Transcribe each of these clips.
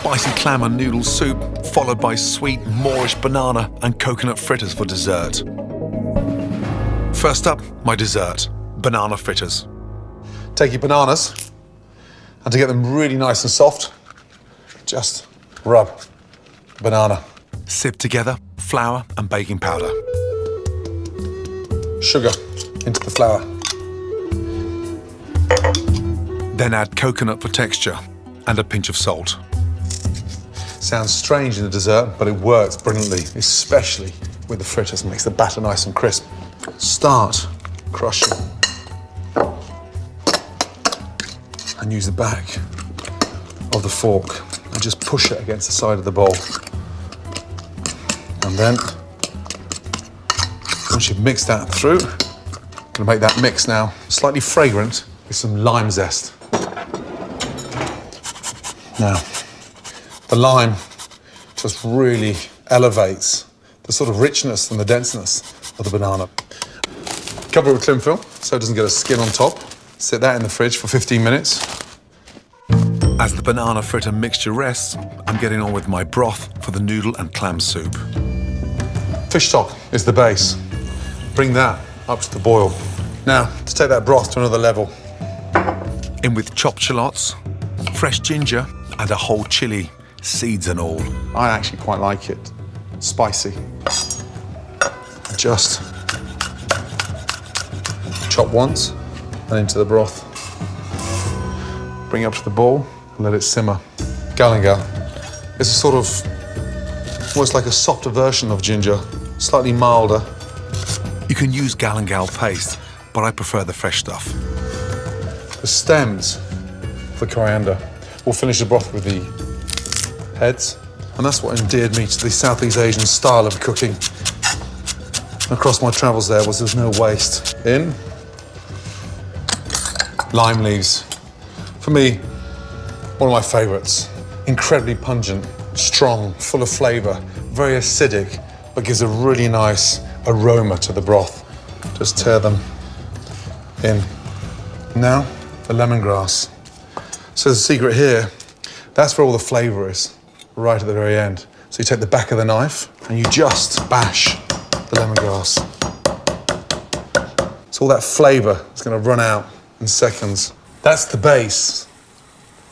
spicy clam and noodle soup, followed by sweet Moorish banana and coconut fritters for dessert. First up, my dessert, banana fritters. Take your bananas, and to get them really nice and soft, just rub banana. Sieve together flour and baking powder. Sugar into the flour. Then add coconut for texture and a pinch of salt. Sounds strange in a dessert, but it works brilliantly, especially with the fritters. Makes the batter nice and crisp. Start crushing. And use the back of the fork and just push it against the side of the bowl. And then, once you've mixed that through, I'm gonna make that mix now slightly fragrant with some lime zest. Now, the lime just really elevates the sort of richness and the denseness of the banana. Cover it with cling film so it doesn't get a skin on top. Sit that in the fridge for 15 minutes. As the banana fritter mixture rests, I'm getting on with my broth for the noodle and clam soup. Fish stock is the base. Bring that up to the boil. Now, to take that broth to another level. In with chopped shallots, fresh ginger, and a whole chilli, seeds and all. I actually quite like it spicy. Just chop once and into the broth. Bring it up to the bowl and let it simmer. Galangal is a sort of, almost like a softer version of ginger, slightly milder. You can use galangal paste, but I prefer the fresh stuff. The stems of the coriander. We'll finish the broth with the heads, and that's what endeared me to the Southeast Asian style of cooking. Across my travels there's no waste. In, lime leaves. For me, one of my favourites. Incredibly pungent, strong, full of flavour, very acidic, but gives a really nice aroma to the broth. Just tear them in. Now, the lemongrass. So the secret here, that's where all the flavour is, right at the very end. So you take the back of the knife and you just bash the lemongrass. So all that flavour is going to run out in seconds. That's the base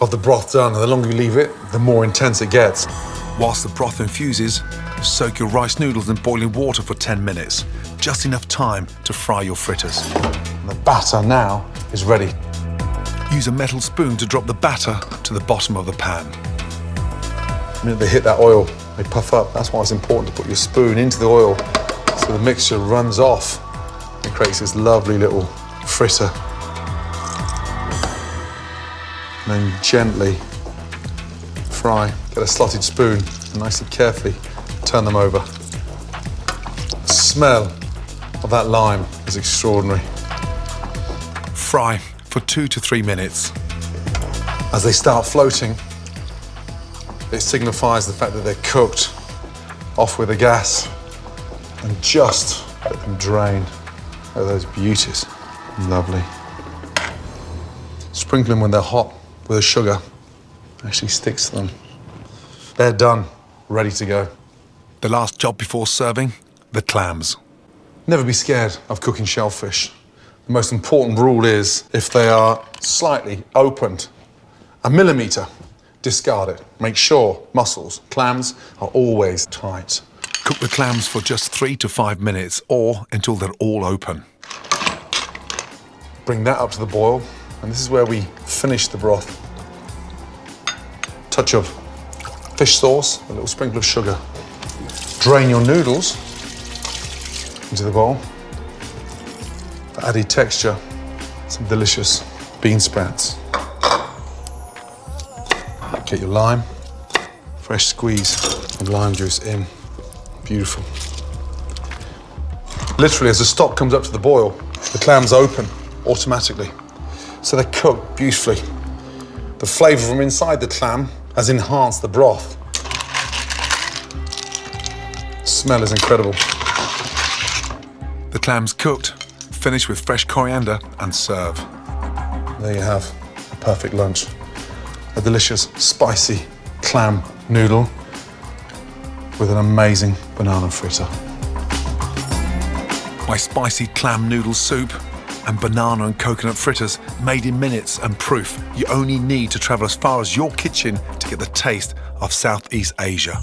of the broth done, and the longer you leave it, the more intense it gets. Whilst the broth infuses, soak your rice noodles in boiling water for 10 minutes, just enough time to fry your fritters. And the batter now is ready. Use a metal spoon to drop the batter to the bottom of the pan. The minute they hit that oil, they puff up. That's why it's important to put your spoon into the oil so the mixture runs off and creates this lovely little fritter. And then gently fry. Get a slotted spoon and nicely carefully turn them over. The smell of that lime is extraordinary. Fry for 2 to 3 minutes. As they start floating, it signifies the fact that they're cooked. Off with the gas and just let them drain. Oh, those beauties. Lovely. Sprinkle them when they're hot with the sugar. Actually sticks to them. They're done, ready to go. The last job before serving, the clams. Never be scared of cooking shellfish. The most important rule is if they are slightly opened, a millimetre, discard it. Make sure mussels, clams are always tight. Cook the clams for just 3 to 5 minutes or until they're all open. Bring that up to the boil, and this is where we finish the broth. Touch of fish sauce, a little sprinkle of sugar. Drain your noodles into the bowl. For added texture, some delicious bean sprouts. Get your lime, fresh squeeze of lime juice in. Beautiful. Literally, as the stock comes up to the boil, the clams open automatically. So they're cooked beautifully. The flavour from inside the clam has enhanced the broth. The smell is incredible. The clams cooked, finish with fresh coriander and serve. There you have a perfect lunch. A delicious, spicy clam noodle with an amazing banana fritter. My spicy clam noodle soup and banana and coconut fritters made in minutes and proof you only need to travel as far as your kitchen to get the taste of Southeast Asia.